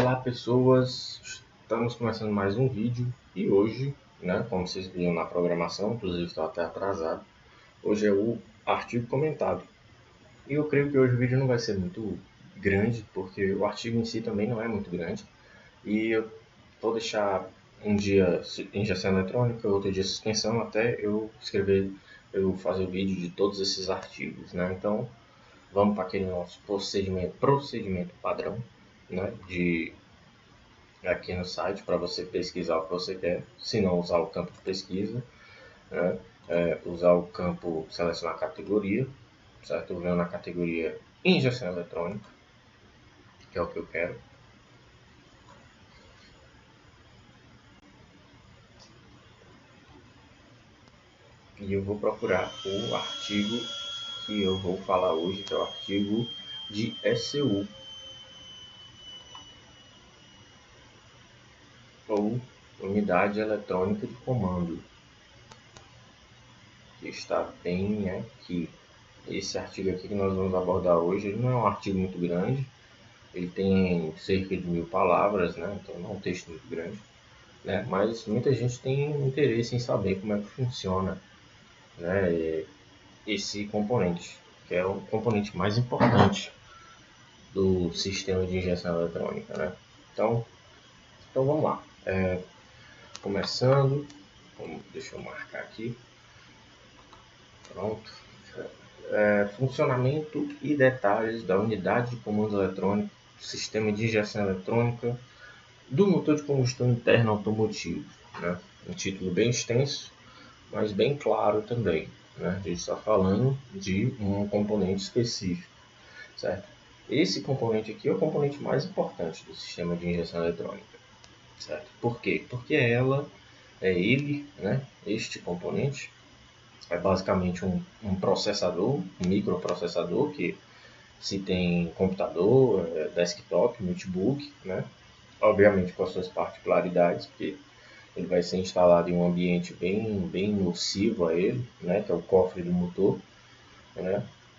Olá pessoas, estamos começando mais um vídeo e hoje, como vocês viram na programação, inclusive estou até atrasado, hoje é o artigo comentado. E eu creio que hoje o vídeo não vai ser muito grande, porque o artigo em si também não é muito grande. E eu vou deixar um dia injeção eletrônica, outro dia suspensão, até eu fazer o vídeo de todos esses artigos, Então, vamos para aquele nosso procedimento padrão, aqui no site para você pesquisar o que você quer, se não usar o campo de pesquisa, usar o campo, selecionar a categoria, certo? Eu venho na categoria injeção eletrônica, que é o que eu quero. E eu vou procurar o artigo que eu vou falar hoje, que é o artigo de ECU, ou Unidade Eletrônica de Comando, que está bem aqui. Esse artigo aqui que nós vamos abordar hoje, ele não é um artigo muito grande, ele tem cerca de 1000 palavras, então não é um texto muito grande, mas muita gente tem interesse em saber como é que funciona esse componente, que é o componente mais importante do sistema de injeção eletrônica. Então vamos lá. Começando, deixa eu marcar aqui. Pronto. Funcionamento e detalhes da unidade de comando eletrônico do sistema de injeção eletrônica do motor de combustão interna automotivo. Um título bem extenso, mas bem claro também. A gente está falando de um componente específico, certo? Esse componente aqui é o componente mais importante do sistema de injeção eletrônica, certo? Por quê? Porque este componente é basicamente um processador, um microprocessador, que se tem computador, desktop, notebook, obviamente com as suas particularidades, porque ele vai ser instalado em um ambiente bem nocivo a ele, que é o cofre do motor,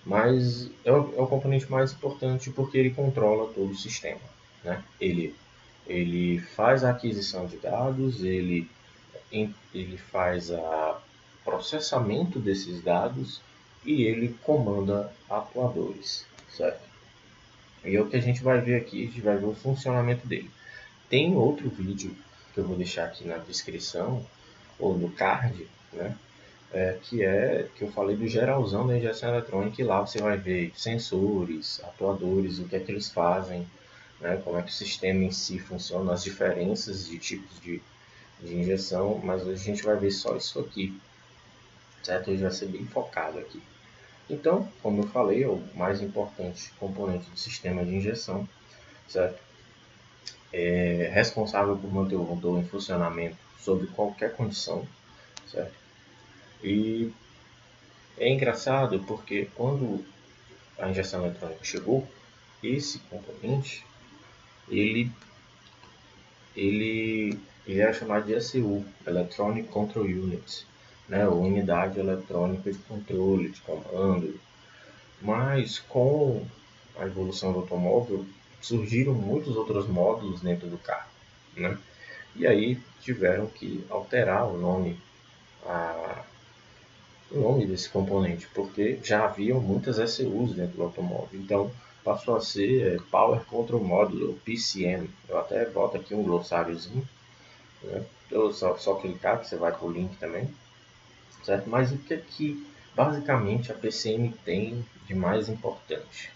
mas é o componente mais importante porque ele controla todo o sistema. Ele faz a aquisição de dados, ele faz o processamento desses dados e ele comanda atuadores, certo? E é o que a gente vai ver aqui, a gente vai ver o funcionamento dele. Tem outro vídeo que eu vou deixar aqui na descrição, ou no card, que eu falei do geralzão da injeção eletrônica, e lá você vai ver sensores, atuadores, o que é que eles fazem, como é que o sistema em si funciona, as diferenças de tipos de injeção, mas hoje a gente vai ver só isso aqui, certo? Hoje vai ser bem focado aqui. Então, como eu falei, é o mais importante componente do sistema de injeção, certo? É responsável por manter o motor em funcionamento sob qualquer condição, certo? E é engraçado porque quando a injeção eletrônica chegou, esse componente ele era chamado de ECU, Electronic Control Unit, ou Unidade Eletrônica de Controle, de Comando. Mas com a evolução do automóvel, surgiram muitos outros módulos dentro do carro, E aí tiveram que alterar o nome desse componente, porque já haviam muitas ECUs dentro do automóvel. Então passou a ser Power Control Module, PCM. Eu até boto aqui um glossáriozinho, Eu só clicar que você vai para o link também, certo? Mas o que basicamente a PCM tem de mais importante,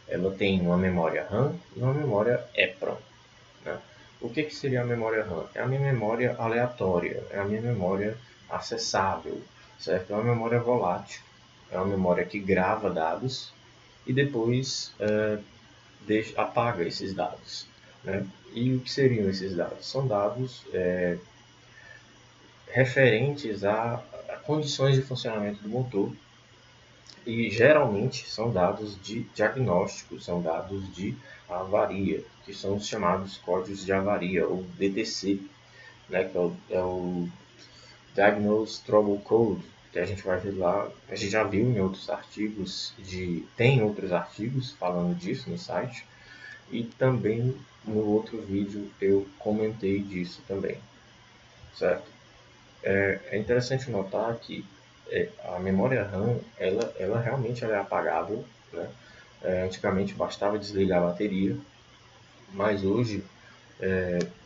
Ela tem uma memória RAM e uma memória EPROM, O que seria a memória RAM? É a minha memória aleatória, é a minha memória acessável, certo? É uma memória volátil, é uma memória que grava dados e depois apaga esses dados, E o que seriam esses dados? São dados referentes a condições de funcionamento do motor e geralmente são dados de diagnóstico, são dados de avaria, que são os chamados códigos de avaria, ou DTC, que é o Diagnose Trouble Code, que a gente vai ver lá, a gente já viu em outros artigos, tem outros artigos falando disso no site, e também no outro vídeo eu comentei disso também, certo? É interessante notar que a memória RAM, ela realmente ela é apagável, né? Antigamente bastava desligar a bateria, mas hoje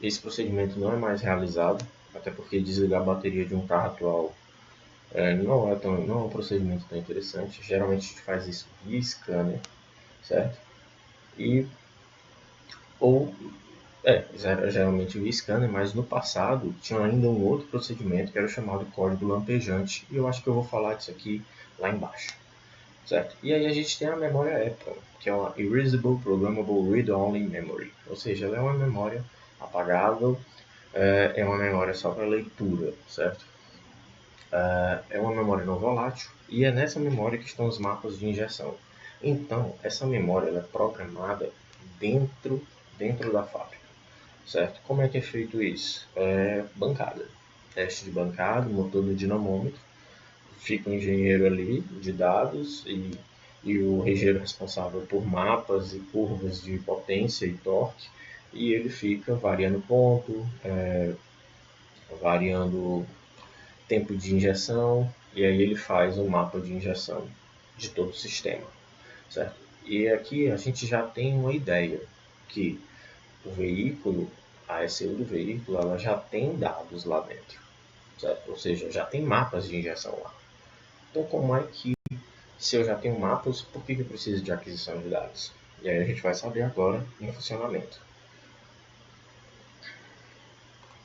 esse procedimento não é mais realizado, até porque desligar a bateria de um carro atual não é um procedimento tão interessante. Geralmente a gente faz isso via scanner, certo? E, ou, geralmente via scanner, mas no passado tinha ainda um outro procedimento que era o chamado código lampejante, e eu acho que eu vou falar disso aqui lá embaixo, certo? E aí a gente tem a memória EPROM, que é uma Erasable Programmable Read-Only Memory, ou seja, ela é uma memória apagável, é uma memória só para leitura, certo? É uma memória não volátil e é nessa memória que estão os mapas de injeção. Então, essa memória ela é programada dentro da fábrica, certo? Como é que é feito isso? Bancada. Teste de bancada, motor do dinamômetro, fica um engenheiro ali de dados e o engenheiro responsável por mapas e curvas de potência e torque, e ele fica variando ponto, variando tempo de injeção, e aí ele faz um mapa de injeção de todo o sistema, certo? E aqui a gente já tem uma ideia que o veículo, a ECU do veículo, ela já tem dados lá dentro, certo? Ou seja, já tem mapas de injeção lá. Então, como é que, se eu já tenho mapas, por que eu preciso de aquisição de dados? E aí a gente vai saber agora no funcionamento.